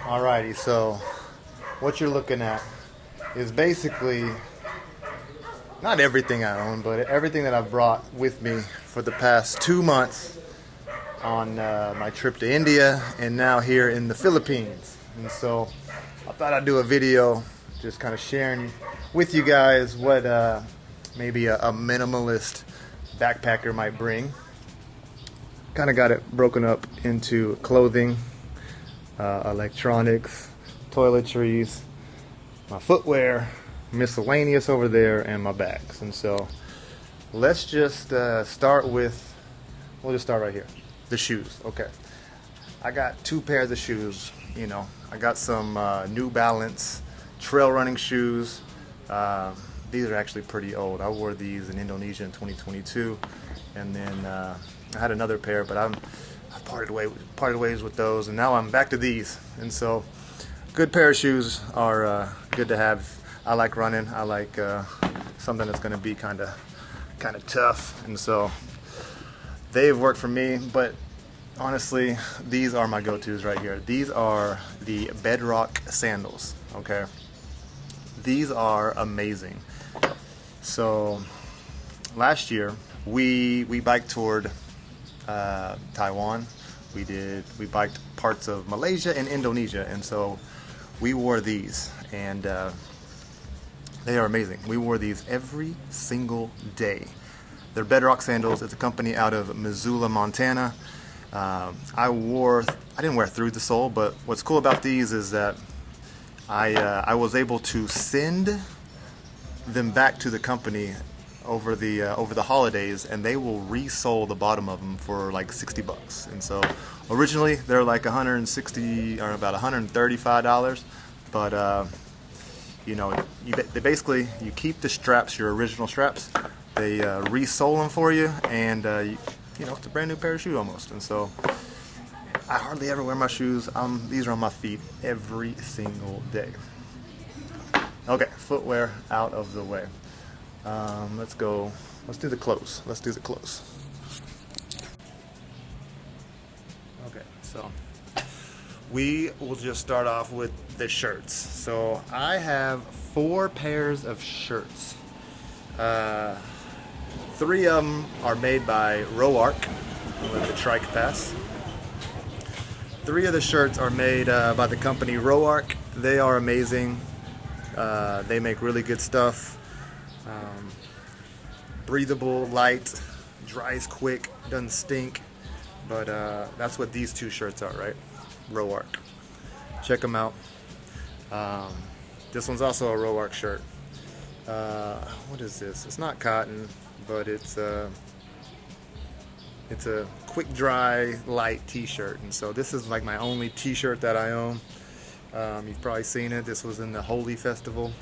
Alrighty, so what you're looking at is basically not everything I own, but everything that I've brought with me for the past 2 months on my trip to India and now here in the Philippines. And so I thought I'd do a video just kind of sharing with you guys what maybe a minimalist backpacker might bring. Kind of got it broken up into clothing, electronics, toiletries, my footwear, miscellaneous over there, and my bags. And so let's just start with, we'll just start right here, the shoes. Okay, I got 2 pairs of shoes. You know, I got some New Balance trail running shoes. These are actually pretty old. I wore these in Indonesia in 2022, and then I had another pair, but I parted ways with those, and now I'm back to these. And so, good pair of shoes are good to have. I like running. I like something that's going to be kind of tough, and so they've worked for me. But honestly, these are my go-tos right here. These are the Bedrock sandals. Okay, these are amazing. So last year we bike toured Taiwan. We biked parts of Malaysia and Indonesia, and so we wore these, and they are amazing. We wore these every single day. They're Bedrock sandals. It's a company out of Missoula, Montana. I didn't wear through the sole, but what's cool about these is that I was able to send them back to the company over the holidays, and they will resole the bottom of them for like $60. And so originally they're like $160 or about $135, but you know, they basically, you keep the straps, your original straps, they resole them for you, and you know, it's a brand new pair of shoes almost. And so I hardly ever wear my shoes. These are on my feet every single day. Okay, footwear out of the way. Let's do the clothes. Okay, so we will just start off with the shirts. So I have 4 pairs of shirts. 3 of them are made by Roark with the trike pass. 3 of the shirts are made by the company Roark. They are amazing. They make really good stuff. Breathable, light, dries quick, doesn't stink. But that's what these 2 shirts are, right? Roark. Check them out. This one's also a Roark shirt. What is this? It's not cotton, but it's a quick dry, light t-shirt. And so this is like my only t-shirt that I own. You've probably seen it. This was in the Holy Festival.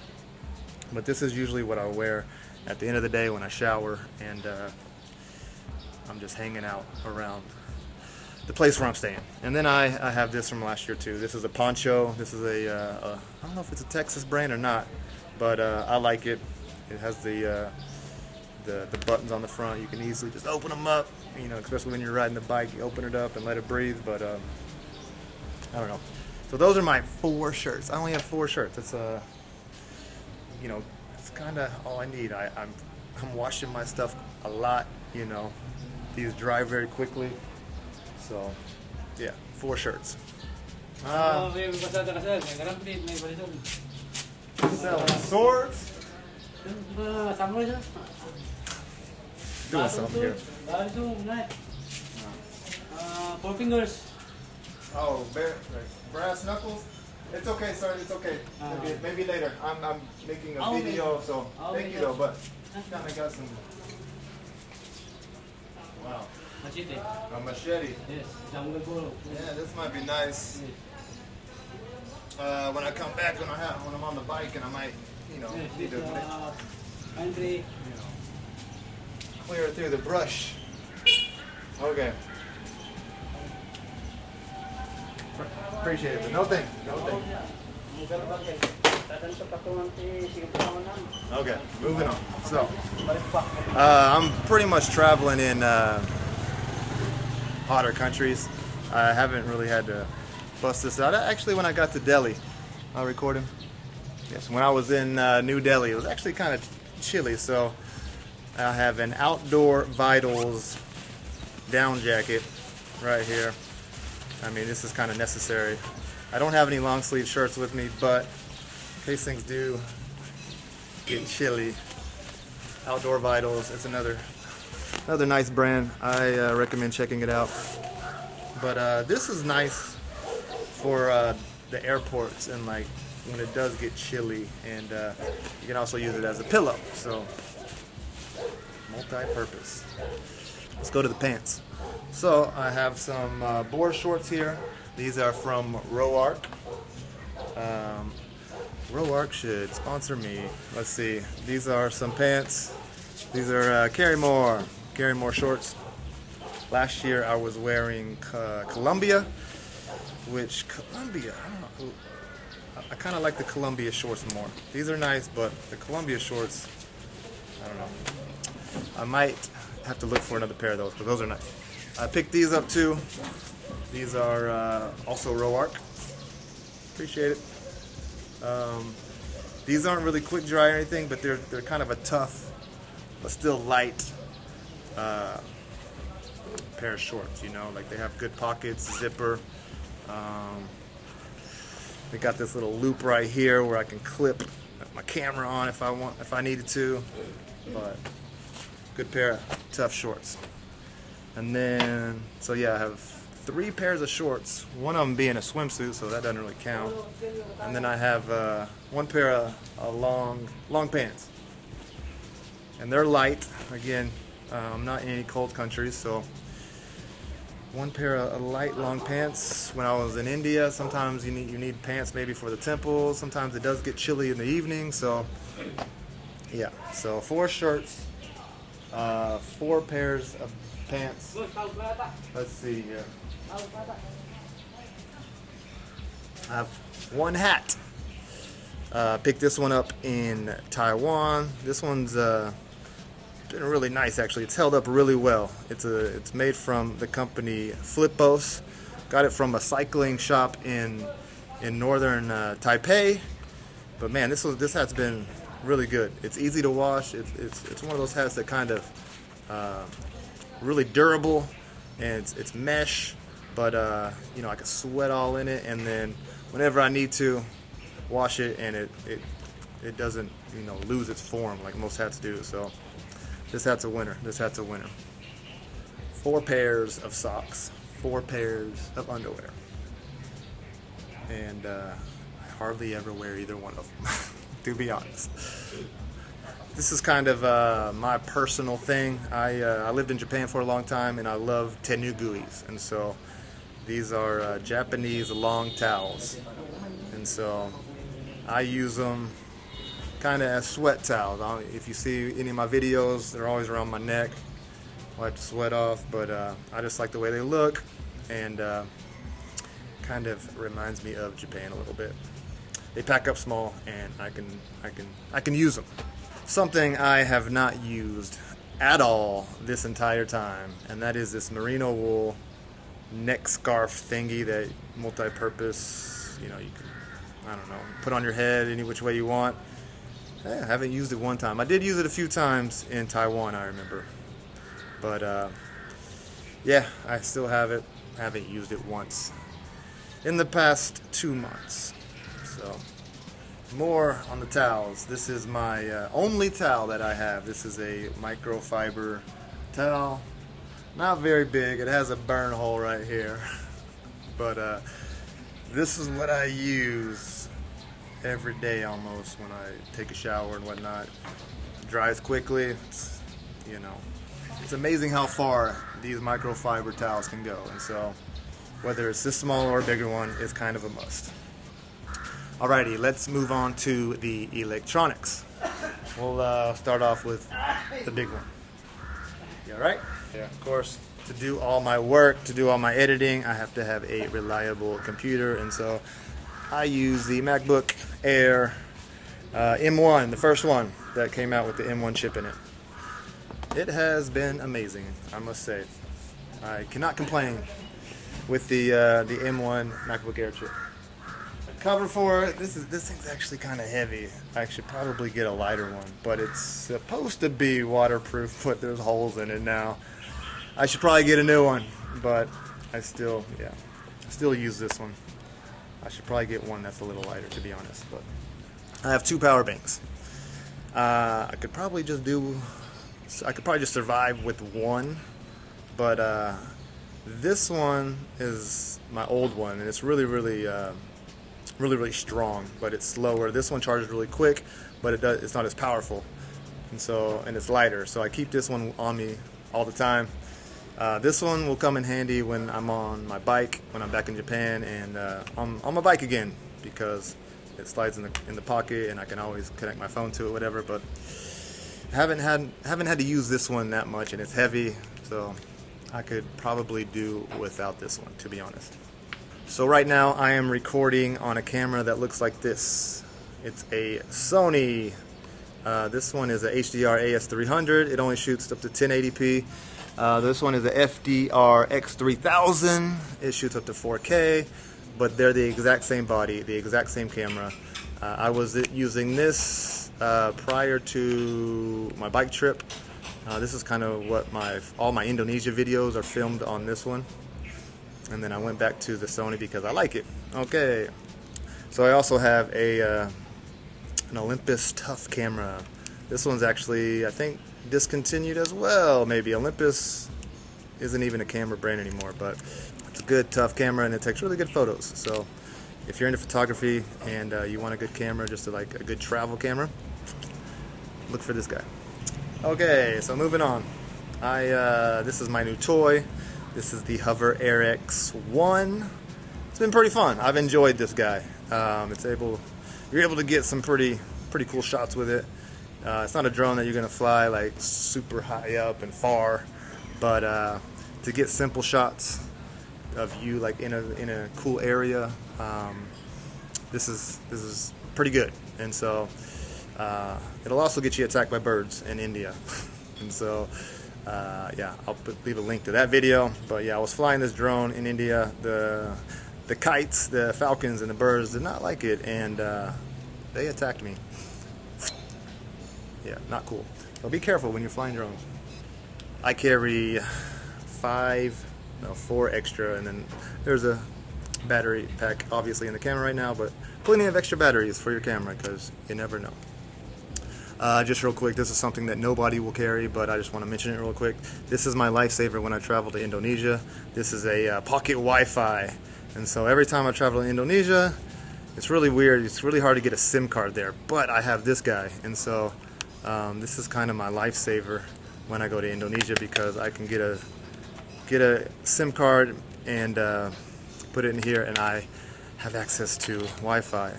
But this is usually what I wear at the end of the day when I shower, and I'm just hanging out around the place where I'm staying. And then I have this from last year too. This is a poncho. This is I don't know if it's a Texas brand or not, but I like it. It has the buttons on the front. You can easily just open them up, you know, especially when you're riding the bike. You open it up and let it breathe. But I don't know. So those are my 4 shirts. I only have 4 shirts. It's you know, it's kind of all I need. I'm washing my stuff a lot, you know. These dry very quickly. So, yeah, 4 shirts. Selling swords. Doing something here. 4 fingers. Oh, brass knuckles? It's okay, sir. It's okay. Maybe later. I'm making a video, so thank you though. But kind of got some. Wow. Machete. A machete. Yes. Yeah, this might be nice. When I come back, when I'm on the bike, and I might, you know, need to clear it through the brush. Okay. Appreciate it, but no thank you. No thank you. Okay, moving on. So, I'm pretty much traveling in hotter countries. I haven't really had to bust this out. Actually, when I got to Delhi, I'll record him. Yes, when I was in New Delhi, it was actually kind of chilly, so I have an Outdoor Vitals down jacket right here. I mean, this is kind of necessary. I don't have any long sleeve shirts with me, but in case things do get chilly, Outdoor Vitals, it's another nice brand. I recommend checking it out. But this is nice for the airports and like when it does get chilly, and you can also use it as a pillow, so multi-purpose. Let's go to the pants. So I have some board shorts here. These are from Roark. Roark should sponsor me. Let's see. These are some pants. These are Karrimor shorts. Last year I was wearing Columbia, I don't know. I kind of like the Columbia shorts more. These are nice, but the Columbia shorts, I don't know. I might have to look for another pair of those, but those are nice. I picked these up too. These are also Roark. Appreciate it. These aren't really quick dry or anything, but they're kind of a tough, but still light pair of shorts. You know, like they have good pockets, zipper. They got this little loop right here where I can clip my camera on if I needed to. But good pair of tough shorts. And then, so yeah, I have 3 pairs of shorts. One of them being a swimsuit, so that doesn't really count. And then I have 1 pair of long pants. And they're light. Again, I'm not in any cold countries, so 1 pair of light long pants. When I was in India, sometimes you need pants maybe for the temples. Sometimes it does get chilly in the evening, so yeah. So 4 shirts, 4 pairs of pants. Let's see here. I have 1 hat. Picked this one up in Taiwan. This one's been really nice, actually. It's held up really well. It's made from the company Flipos. Got it from a cycling shop in northern Taipei. But man, this hat's been really good. It's easy to wash. It's one of those hats that kind of really durable, and it's mesh. But you know, I can sweat all in it, and then whenever I need to, wash it, and it doesn't, you know, lose its form like most hats do. So this hat's a winner. 4 pairs of socks, 4 pairs of underwear, and I hardly ever wear either one of them, to be honest. This is kind of my personal thing. I lived in Japan for a long time, and I love tenuguis, and so these are Japanese long towels, and so I use them kind of as sweat towels. If you see any of my videos, they're always around my neck. I wipe the sweat off, but I just like the way they look, and kind of reminds me of Japan a little bit. They pack up small, and I can use them. Something I have not used at all this entire time, and that is this merino wool neck scarf thingy that multi-purpose. You know, you can, I don't know, put on your head any which way you want. I haven't used it one time. I did use it a few times in Taiwan, I remember. But yeah, I still have it. I haven't used it once in the past 2 months. So more on the towels. This is my only towel that I have. This is a microfiber towel. Not very big. It has a burn hole right here. But this is what I use every day almost when I take a shower and whatnot. It dries quickly. It's, you know, it's amazing how far these microfiber towels can go. And so whether it's this small or a bigger one, it's kind of a must. Alrighty, let's move on to the electronics. We'll start off with the big one. You alright? Yeah, of course, to do all my work, to do all my editing, I have to have a reliable computer, and so I use the MacBook Air M1, the first one that came out with the M1 chip in it. It has been amazing, I must say. I cannot complain. with the M1 MacBook Air chip. Cover for it. This thing's actually kind of heavy. I should probably get a lighter one, but it's supposed to be waterproof, but there's holes in it now. I should probably get a new one, but I still use this one. I should probably get one that's a little lighter, to be honest. But I have 2 power banks. I could probably just survive with one, but this one is my old one, and it's really strong, but it's slower. This one charges really quick, but it's not as powerful, and it's lighter. So I keep this one on me all the time. This one will come in handy when I'm on my bike, when I'm back in Japan, and on my bike again, because it slides in the pocket, and I can always connect my phone to it, whatever. But I haven't had to use this one that much, and it's heavy, so I could probably do without this one, to be honest. So right now I am recording on a camera that looks like this. It's a Sony. This one is a HDR AS300. It only shoots up to 1080p. This one is a FDR X3000. It shoots up to 4K, but they're the exact same body, the exact same camera. I was using this prior to my bike trip. This is kind of what all my Indonesia videos are filmed on this one. And then I went back to the Sony because I like it. Okay, so I also have an Olympus Tough camera. This one's actually, I think, discontinued as well. Maybe Olympus isn't even a camera brand anymore, but it's a good tough camera, and it takes really good photos. So if you're into photography and you want a good camera, just like a good travel camera, look for this guy. Okay, so moving on. This is my new toy. This is the Hover Air X1. It's been pretty fun. I've enjoyed this guy. You're able to get some pretty cool shots with it. It's not a drone that you're gonna fly like super high up and far, but to get simple shots of you like in a cool area, this is pretty good. And so it'll also get you attacked by birds in India. And so yeah, I'll leave a link to that video. But yeah, I was flying this drone in India. The kites, the falcons, and the birds did not like it, and they attacked me. Yeah, not cool. So be careful when you're flying drones. I carry 4 extra, and then there's a battery pack obviously in the camera right now, but plenty of extra batteries for your camera because you never know. Just real quick, this is something that nobody will carry, but I just want to mention it real quick. This is my lifesaver when I travel to Indonesia. This is a pocket Wi-Fi, and so every time I travel to Indonesia, it's really weird. It's really hard to get a SIM card there, but I have this guy, and so this is kind of my lifesaver when I go to Indonesia, because I can get a SIM card and put it in here, and I have access to Wi-Fi.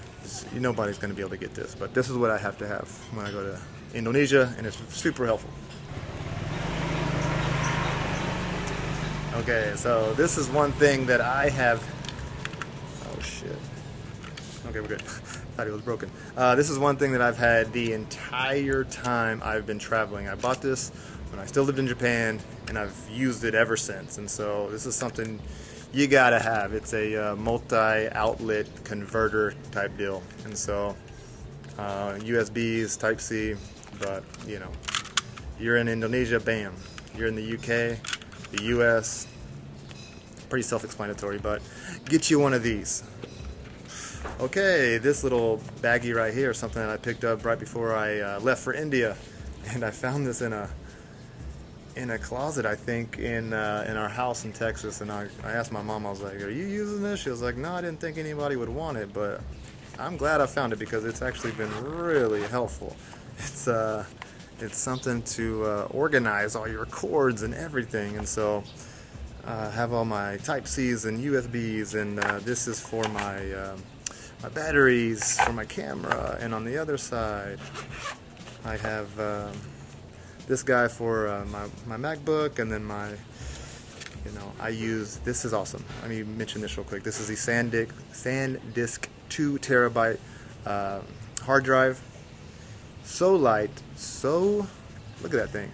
Nobody's going to be able to get this, but this is what I have to have when I go to Indonesia, and it's super helpful. Okay, so this is one thing that I have. Oh shit. Okay, we're good. Thought it was broken. This is one thing that I've had the entire time I've been traveling. I bought this when I still lived in Japan, and I've used it ever since. And so this is something you gotta have. It's a multi-outlet converter type deal, and so USBs, Type C. But you know, you're in Indonesia, bam. You're in the UK, the US. Pretty self-explanatory, but get you one of these. Okay, this little baggie right here is something that I picked up right before I left for India, and I found this in a closet, I think, in our house in Texas. And I asked my mom, I was like, "Are you using this?" She was like, "No, I didn't think anybody would want it, but I'm glad I found it because it's actually been really helpful." It's something to organize all your cords and everything, and so I have all my Type C's and USBs, and this is for my batteries for my camera. And on the other side, I have this guy for my MacBook, and then I use, this is awesome. Let me mention this real quick. This is the SanDisk 2 terabyte hard drive. So light, look at that thing.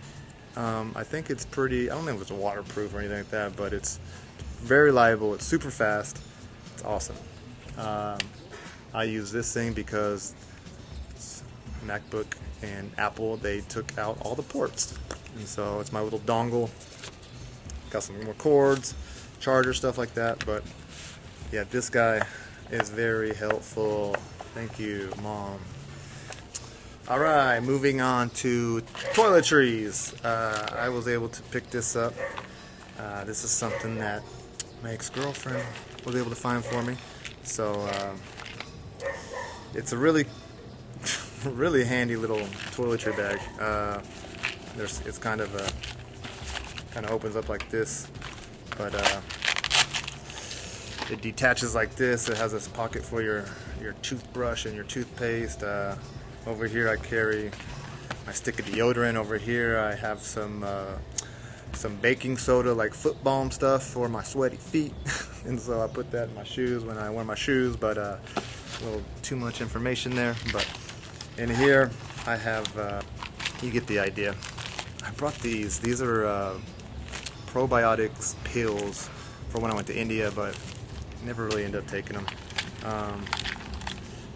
I think it's pretty, I don't know if it's waterproof or anything like that, but it's very reliable. It's super fast. It's awesome. I use this thing because MacBook and Apple, they took out all the ports, and so it's my little dongle. Got some more cords, charger, stuff like that. But yeah, this guy is very helpful. Thank you, Mom. Alright, moving on to toiletries. I was able to pick this up. This is something that my ex-girlfriend was able to find for me. So it's a really really handy little toiletry bag. It's kind of opens up like this, but it detaches like this. It has this pocket for your toothbrush and your toothpaste. Over here I carry my stick of deodorant. Over here I have some baking soda, like foot balm stuff for my sweaty feet. And so I put that in my shoes when I wear my shoes, but a little too much information there. But in here I have, you get the idea. I brought these. These are probiotics pills for when I went to India, but never really ended up taking them.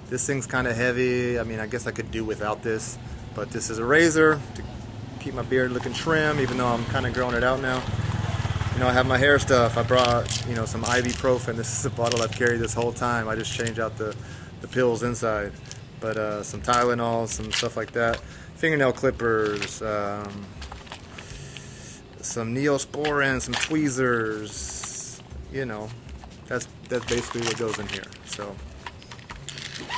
This thing's kind of heavy. I mean, I guess I could do without this, but this is a razor to keep my beard looking trim, even though I'm kind of growing it out now. You know, I have my hair stuff. I brought, you know, some ibuprofen. This is a bottle I've carried this whole time. I just changed out the pills inside. But some Tylenol, some stuff like that. Fingernail clippers, some Neosporin, some tweezers. You know, that's basically what goes in here. So,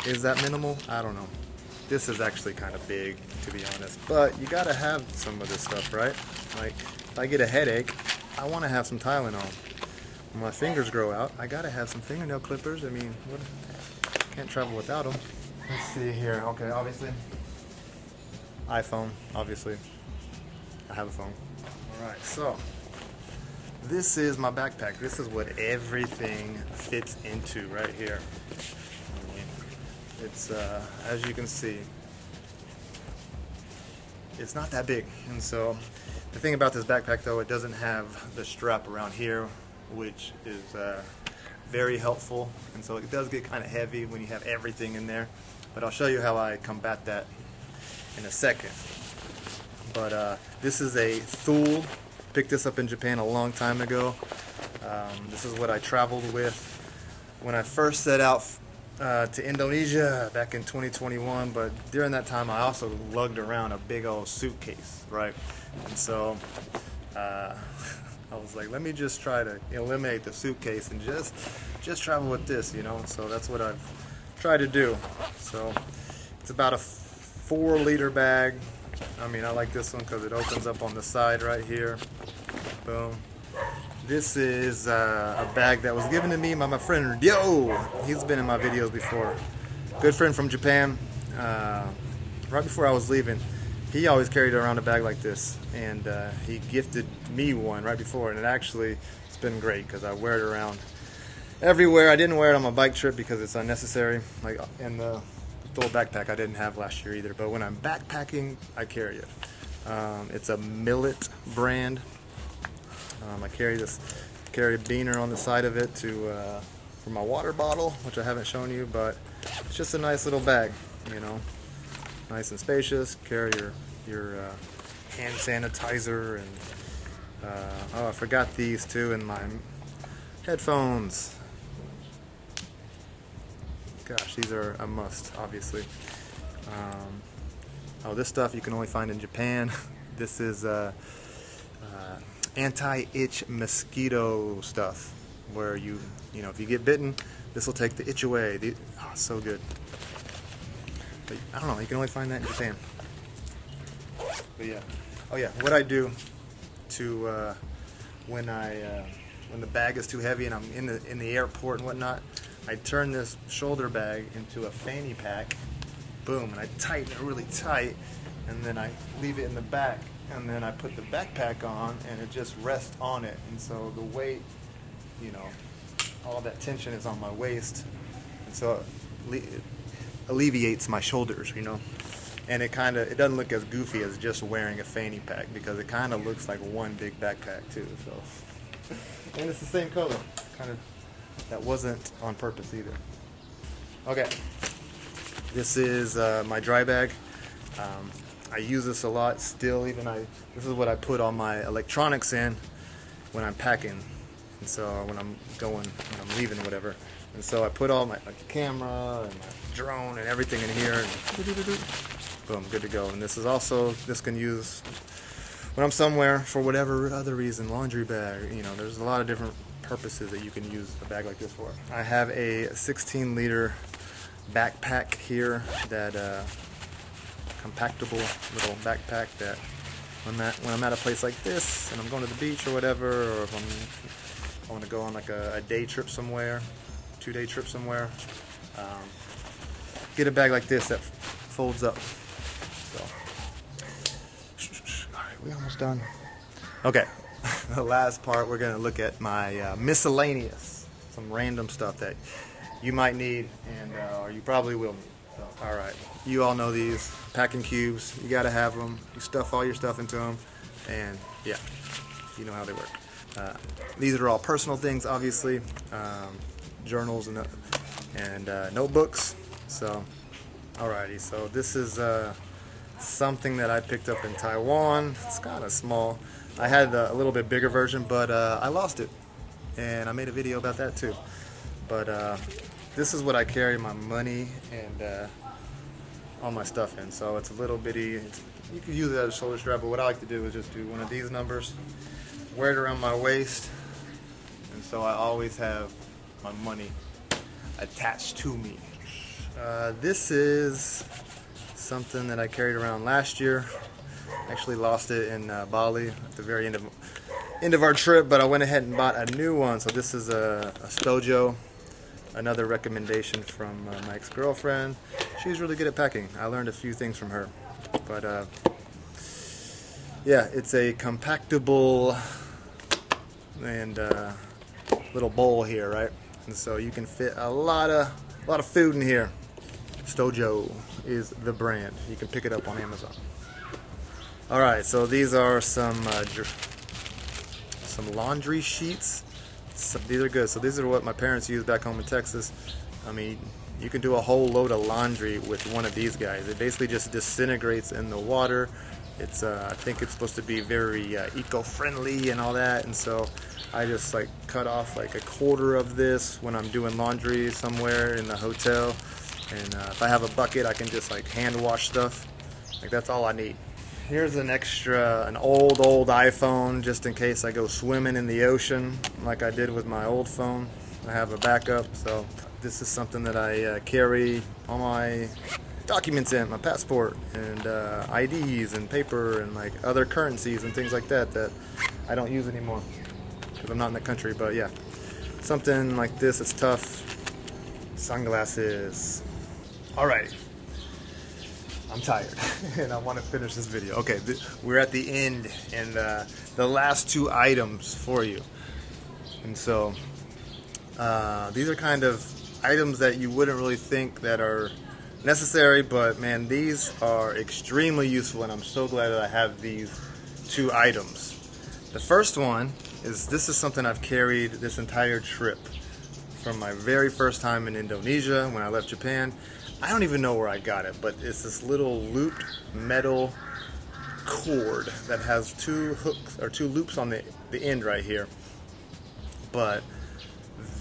is that minimal? I don't know. This is actually kind of big, to be honest. But you gotta have some of this stuff, right? Like, if I get a headache, I want to have some Tylenol. When my fingers grow out, I gotta have some fingernail clippers. I mean, can't travel without them. Let's see here. Okay, obviously. iPhone, obviously. I have a phone. Alright, so this is my backpack. This is what everything fits into right here. I mean, it's, as you can see, it's not that big. And so the thing about this backpack, though, it doesn't have the strap around here, which is very helpful. And so it does get kind of heavy when you have everything in there. But I'll show you how I combat that in a second. But this is a Thule. Picked this up in Japan a long time ago. This is what I traveled with when I first set out to Indonesia back in 2021. But during that time, I also lugged around a big old suitcase, right? And so I was like, let me just try to eliminate the suitcase and just travel with this, you know. So that's what I've tried to do. So it's about a 4-liter bag. I mean, I like this one because it opens up on the side right here. Boom. This is a bag that was given to me by my friend Yo. He's been in my videos before. Good friend from Japan. Right before I was leaving, he always carried around a bag like this, and he gifted me one right before, and it's been great because I wear it around everywhere. I didn't wear it on my bike trip because it's unnecessary. Like in the little backpack I didn't have last year either. But when I'm backpacking, I carry it. It's a Millet brand. I carry a beaner on the side of it for my water bottle, which I haven't shown you, but it's just a nice little bag, you know, nice and spacious. Carry your hand sanitizer and oh, I forgot these too in my headphones. Gosh, these are a must, obviously. Oh, this stuff you can only find in Japan. This is anti-itch mosquito stuff, where you know, if you get bitten, this will take the itch away. Oh, so good. But I don't know, you can only find that in Japan. But yeah, oh yeah, what I do to when the bag is too heavy and I'm in the airport and whatnot, I turn this shoulder bag into a fanny pack. Boom, and I tighten it really tight, and then I leave it in the back, and then I put the backpack on, and it just rests on it. And so the weight, you know, all that tension is on my waist, and so it alleviates my shoulders, you know. And it doesn't look as goofy as just wearing a fanny pack, because it kind of looks like one big backpack too. So And it's the same color. Kind of, that wasn't on purpose either. Okay. This is my dry bag. I use this a lot still. This is what I put all my electronics in when I'm packing, and so when I'm leaving, whatever. And so I put all my camera and my drone and everything in here, and boom, good to go. And this can use when I'm somewhere for whatever other reason, laundry bag. You know, there's a lot of different purposes that you can use a bag like this for. I have a 16-liter backpack here that compactable little backpack that when I'm at a place like this and I'm going to the beach or whatever, or if I want to go on like a day trip somewhere, 2-day trip somewhere, get a bag like this that folds up. So, all right, we almost done. Okay, the last part, we're gonna look at my miscellaneous, some random stuff that you might need and or you probably will need. So, all right, you all know these packing cubes. You gotta have them. You stuff all your stuff into them, and yeah, you know how they work. These are all personal things, obviously, journals and notebooks. So, alrighty. So this is something that I picked up in Taiwan. It's kind of small. I had a little bit bigger version, but I lost it, and I made a video about that too. But this is what I carry my money and all my stuff in. So it's a little bitty. You can use it as a shoulder strap, but what I like to do is just do one of these numbers, wear it around my waist, and so I always have my money attached to me. This is something that I carried around last year. Actually lost it in Bali at the very end of our trip, but I went ahead and bought a new one. So this is a Stojo, another recommendation from my ex-girlfriend. She's really good at packing. I learned a few things from her. But yeah, it's a compactable and little bowl here, right? And so you can fit a lot of food in here. Stojo is the brand. You can pick it up on Amazon. All right, so these are some laundry sheets. These are good. So these are what my parents use back home in Texas. I mean, you can do a whole load of laundry with one of these guys. It basically just disintegrates in the water. It's I think it's supposed to be very eco-friendly and all that, and so I just like cut off like a quarter of this when I'm doing laundry somewhere in the hotel, and if I have a bucket, I can just like hand wash stuff. Like, that's all I need. Here's an old iPhone, just in case I go swimming in the ocean like I did with my old phone. I have a backup, so this is something that I carry all my documents in, my passport and IDs and paper and like other currencies and things like that that I don't use anymore because I'm not in the country. But yeah, something like this is tough. Sunglasses. Alright, I'm tired and I want to finish this video. Okay, we're at the end and the last two items for you. And so these are kind of items that you wouldn't really think that are necessary, but man, these are extremely useful, and I'm so glad that I have these two items. The first one is, this is something I've carried this entire trip from my very first time in Indonesia when I left Japan. I don't even know where I got it, but it's this little looped metal cord that has two hooks or two loops on the end right here. But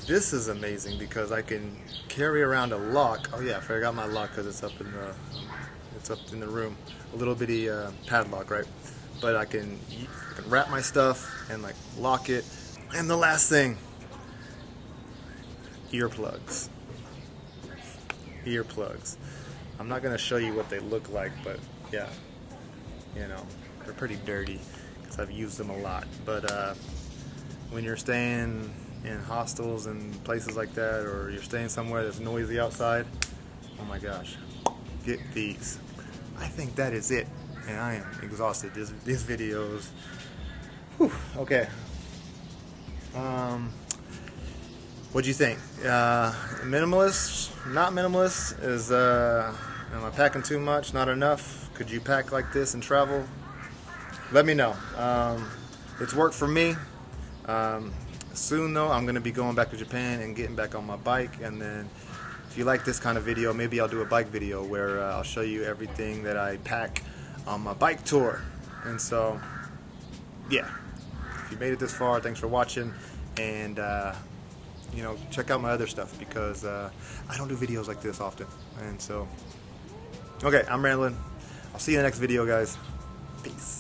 this is amazing because I can carry around a lock. Oh yeah, I forgot my lock because it's up in the room. A little bitty padlock, right? But I can wrap my stuff and like lock it. And the last thing, earplugs. Earplugs. I'm not gonna show you what they look like, but yeah, you know, they're pretty dirty because I've used them a lot. But when you're staying in hostels and places like that, or you're staying somewhere that's noisy outside, oh my gosh, get these. I think that is it, and I am exhausted. These videos. Whew, okay. What'd you think? Minimalist? Not minimalist? Am I packing too much? Not enough? Could you pack like this and travel? Let me know. It's worked for me. Soon though, I'm going to be going back to Japan and getting back on my bike, and then if you like this kind of video, maybe I'll do a bike video where I'll show you everything that I pack on my bike tour. And so, yeah, if you made it this far, thanks for watching, and you know, check out my other stuff, because I don't do videos like this often. And so, okay, I'm rambling. I'll see you in the next video, guys. Peace.